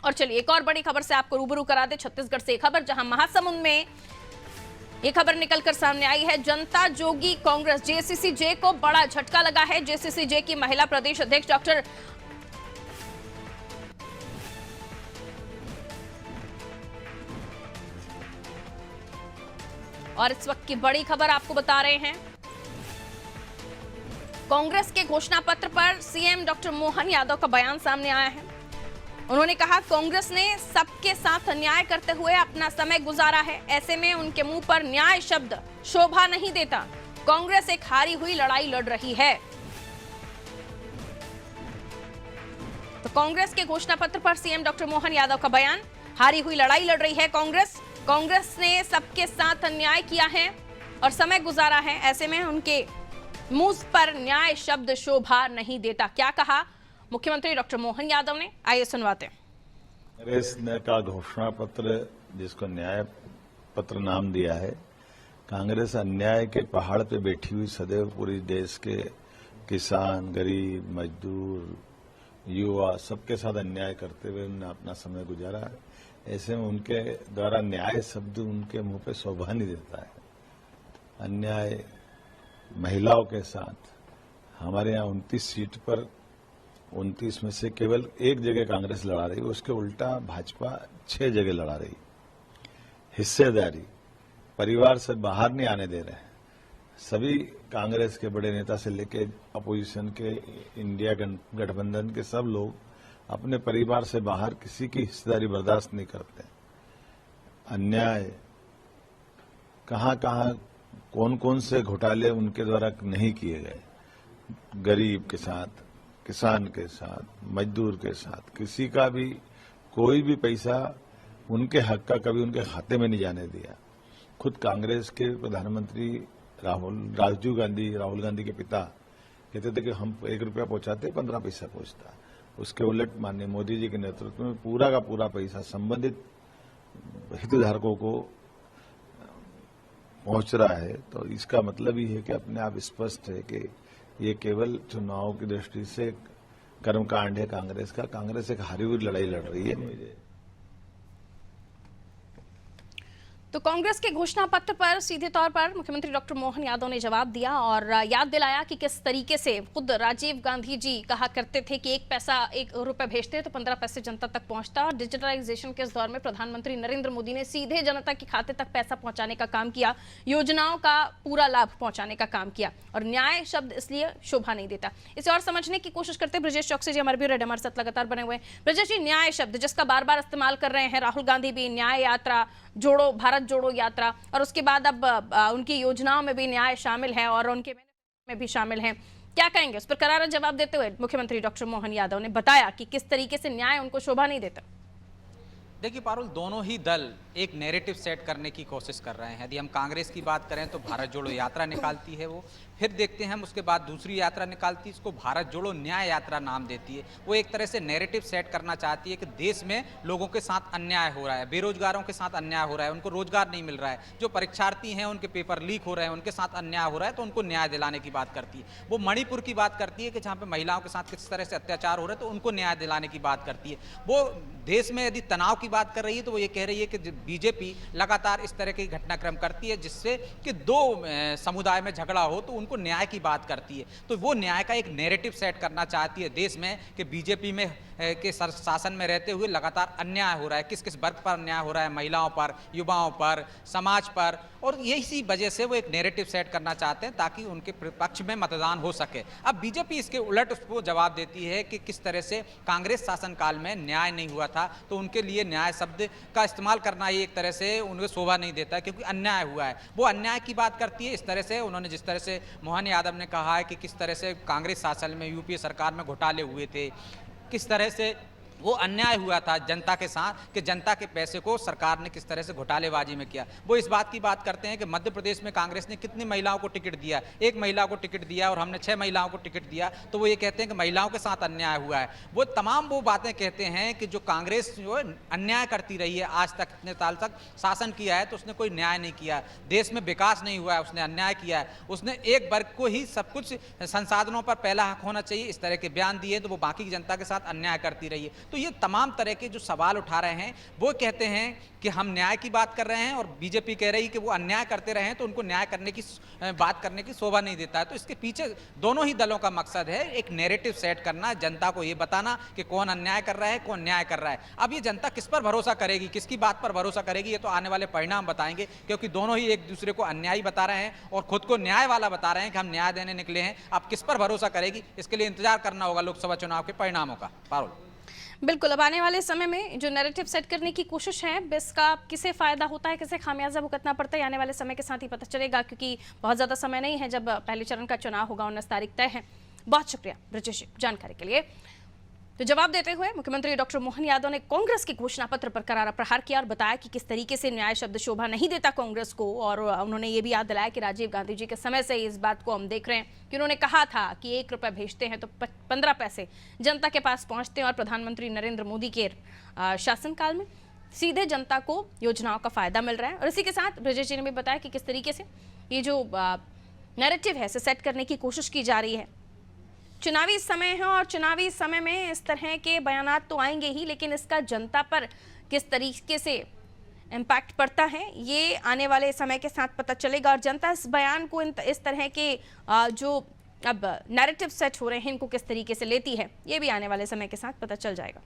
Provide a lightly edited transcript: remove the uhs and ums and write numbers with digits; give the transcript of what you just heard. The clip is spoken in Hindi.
और चलिए एक और बड़ी खबर से आपको रूबरू करा दे छत्तीसगढ़ से खबर, जहां महासमुंद में ये खबर निकलकर सामने आई है। जनता जोगी कांग्रेस जेसीसीजे को बड़ा झटका लगा है। जेसीसीजे की महिला प्रदेश अध्यक्ष डॉक्टर और इस वक्त की बड़ी खबर आपको बता रहे हैं, कांग्रेस के घोषणा पत्र पर सीएम डॉक्टर मोहन यादव का बयान सामने आया है। उन्होंने कहा कांग्रेस ने सबके साथ अन्याय करते हुए अपना समय गुजारा है, ऐसे में उनके मुंह पर न्याय शब्द शोभा नहीं देता। कांग्रेस एक हारी हुई लड़ाई लड़ रही है। तो कांग्रेस के घोषणा पत्र पर सीएम डॉक्टर मोहन यादव का बयान, हारी हुई लड़ाई लड़ रही है कांग्रेस। कांग्रेस ने सबके साथ अन्याय किया है और समय गुजारा है, ऐसे में उनके मुंह पर न्याय शब्द शोभा नहीं देता। क्या कहा मुख्यमंत्री डॉक्टर मोहन यादव ने, आइए सुनवाते हैं। कांग्रेस ने का घोषणा पत्र, जिसको न्याय पत्र नाम दिया है, कांग्रेस अन्याय के पहाड़ पे बैठी हुई सदैव पूरी देश के किसान, गरीब, मजदूर, युवा सबके साथ अन्याय करते हुए उन्होंने अपना समय गुजारा है। ऐसे में उनके द्वारा न्याय शब्द उनके मुंह पे शोभा नहीं देता है। अन्याय महिलाओं के साथ हमारे यहाँ 29 सीट पर 29 में से केवल एक जगह कांग्रेस लड़ा रही, उसके उल्टा भाजपा 6 जगह लड़ा रही। हिस्सेदारी, परिवार से बाहर नहीं आने दे रहे हैं। सभी कांग्रेस के बड़े नेता से लेकर अपोजिशन के, इंडिया गठबंधन के सब लोग अपने परिवार से बाहर किसी की हिस्सेदारी बर्दाश्त नहीं करते। अन्याय कहां कहां कौन कौन से घोटाले उनके द्वारा नहीं किए गए, गरीब के साथ, किसान के साथ, मजदूर के साथ, किसी का भी कोई भी पैसा उनके हक का कभी उनके खाते में नहीं जाने दिया। खुद कांग्रेस के प्रधानमंत्री राहुल गांधी के पिता कहते थे कि हम 1 रुपया पहुंचाते 15 पैसा पहुंचता। उसके उलट माननीय मोदी जी के नेतृत्व में पूरा का पूरा पैसा संबंधित हितधारकों को पहुंच रहा है। तो इसका मतलब ही है कि अपने आप स्पष्ट है कि ये केवल चुनाव की दृष्टि से कर्मकांड है कांग्रेस का। कांग्रेस एक हारी हुई लड़ाई लड़ रही है। तो कांग्रेस के घोषणा पत्र पर सीधे तौर पर मुख्यमंत्री डॉक्टर मोहन यादव ने जवाब दिया और याद दिलाया कि किस तरीके से खुद राजीव गांधी जी कहा करते थे कि 1 रुपया भेजते तो 15 पैसे जनता तक पहुंचता। और डिजिटलाइजेशन के इस दौर में प्रधानमंत्री नरेंद्र मोदी ने सीधे जनता के खाते तक पैसा पहुंचाने का काम किया, योजनाओं का पूरा लाभ पहुंचाने का काम किया और न्याय शब्द इसलिए शोभा नहीं देता। इसे और समझने की कोशिश करते ब्रजेश चौकसी जी हमारे भी हमारे साथ लगातार बने हुए हैं। ब्रजेश जी, न्याय शब्द जिसका बार बार इस्तेमाल कर रहे हैं राहुल गांधी भी, न्याय यात्रा, जोड़ो भारत जोड़ो यात्रा, और उसके बाद अब उनकी योजनाओं में भी न्याय शामिल है और उनके में भी शामिल है। क्या कहेंगे उस पर? करारा जवाब देते हुए मुख्यमंत्री डॉक्टर मोहन यादव ने बताया कि किस तरीके से न्याय उनको शोभा नहीं देता। देखिए पारुल, दोनों ही दल एक नैरेटिव सेट करने की कोशिश कर रहे हैं। यदि हम कांग्रेस की बात करें तो भारत जोड़ो यात्रा निकालती है वो, फिर देखते हैं हम उसके बाद दूसरी यात्रा निकालती है, इसको भारत जोड़ो न्याय यात्रा नाम देती है। वो एक तरह से नैरेटिव सेट करना चाहती है कि देश में लोगों के साथ अन्याय हो रहा है, बेरोजगारों के साथ अन्याय हो रहा है, उनको रोजगार नहीं मिल रहा है, जो परीक्षार्थी हैं उनके पेपर लीक हो रहे हैं, उनके साथ अन्याय हो रहा है, तो उनको न्याय दिलाने की बात करती है। वो मणिपुर की बात करती है कि जहाँ पे महिलाओं के साथ किस तरह से अत्याचार हो रहे हैं तो उनको न्याय दिलाने की बात करती है। वो देश में यदि तनाव की बात कर रही है तो वो ये कह रही है कि बीजेपी लगातार इस तरह के घटनाक्रम करती है जिससे कि 2 समुदाय में झगड़ा हो तो उनको न्याय की बात करती है। तो वो न्याय का एक नैरेटिव सेट करना चाहती है देश में कि बीजेपी में के शासन में रहते हुए लगातार अन्याय हो रहा है, किस किस वर्ग पर अन्याय हो रहा है, महिलाओं पर, युवाओं पर, समाज पर, और इसी वजह से वो एक नैरेटिव सेट करना चाहते हैं ताकि उनके पक्ष में मतदान हो सके। अब बीजेपी इसके उलट उसको जवाब देती है कि किस तरह से कांग्रेस शासनकाल में न्याय नहीं हुआ था तो उनके लिए न्याय शब्द का इस्तेमाल करना ये एक तरह से उन्हें शोभा नहीं देता क्योंकि अन्याय हुआ है। वो अन्याय की बात करती है इस तरह से, उन्होंने जिस तरह से मोहन यादव ने कहा है कि किस तरह से कांग्रेस शासन में यूपीए सरकार में घोटाले हुए थे, किस तरह से वो अन्याय हुआ था जनता के साथ कि जनता के पैसे को सरकार ने किस तरह से घोटालेबाजी में किया। वो इस बात की बात करते हैं कि मध्य प्रदेश में कांग्रेस ने कितनी महिलाओं को टिकट दिया, 1 महिला को टिकट दिया और हमने 6 महिलाओं को टिकट दिया, तो वो ये कहते हैं कि महिलाओं के साथ अन्याय हुआ है। वो तमाम वो बातें कहते हैं कि जो कांग्रेस जो अन्याय करती रही है आज तक, इतने साल तक शासन किया है तो उसने कोई न्याय नहीं किया, देश में विकास नहीं हुआ है, उसने अन्याय किया है, उसने एक वर्ग को ही सब कुछ संसाधनों पर पहला हक होना चाहिए, इस तरह के बयान दिए तो वो बाकी की जनता के साथ अन्याय करती रही है। तो ये तमाम तरह के जो सवाल उठा रहे हैं, वो कहते हैं कि हम न्याय की बात कर रहे हैं और बीजेपी कह रही कि वो अन्याय करते रहे हैं तो उनको न्याय करने की बात करने की शोभा नहीं देता है। तो इसके पीछे दोनों ही दलों का मकसद है एक नैरेटिव सेट करना, जनता को ये बताना कि कौन अन्याय कर रहा है, कौन न्याय कर रहा है। अब ये जनता किस पर भरोसा करेगी, किसकी बात पर भरोसा करेगी, ये तो आने वाले परिणाम बताएंगे, क्योंकि दोनों ही एक दूसरे को अन्यायी बता रहे हैं और खुद को न्याय वाला बता रहे हैं कि हम न्याय देने निकले हैं। अब किस पर भरोसा करेगी, इसके लिए इंतजार करना होगा लोकसभा चुनाव के परिणामों का। पारुल, बिल्कुल, अब आने वाले समय में जो नैरेटिव सेट करने की कोशिश है, इसका किसे फायदा होता है, किसे खामियाजा भुगतना पड़ता है, आने वाले समय के साथ ही पता चलेगा, क्योंकि बहुत ज़्यादा समय नहीं है जब पहले चरण का चुनाव होगा। 19 तारीख तय है। बहुत शुक्रिया ब्रजेश जानकारी के लिए। तो जवाब देते हुए मुख्यमंत्री डॉक्टर मोहन यादव ने कांग्रेस के घोषणा पत्र पर करारा प्रहार किया और बताया कि किस तरीके से न्याय शब्द शोभा नहीं देता कांग्रेस को। और उन्होंने ये भी याद दिलाया कि राजीव गांधी जी के समय से इस बात को हम देख रहे हैं कि उन्होंने कहा था कि 1 रुपये भेजते हैं तो 15 पैसे जनता के पास पहुंचते हैं। और प्रधानमंत्री नरेंद्र मोदी के शासनकाल में सीधे जनता को योजनाओं का फायदा मिल रहा है। और इसी के साथ ब्रजेश जी ने भी बताया कि किस तरीके से ये जो नैरेटिव है इसे सेट करने की कोशिश की जा रही है। चुनावी समय है और चुनावी समय में इस तरह के बयानात तो आएंगे ही, लेकिन इसका जनता पर किस तरीके से इम्पैक्ट पड़ता है ये आने वाले समय के साथ पता चलेगा। और जनता इस बयान को इस तरह के जो अब नैरेटिव सेट हो रहे हैं इनको किस तरीके से लेती है, ये भी आने वाले समय के साथ पता चल जाएगा।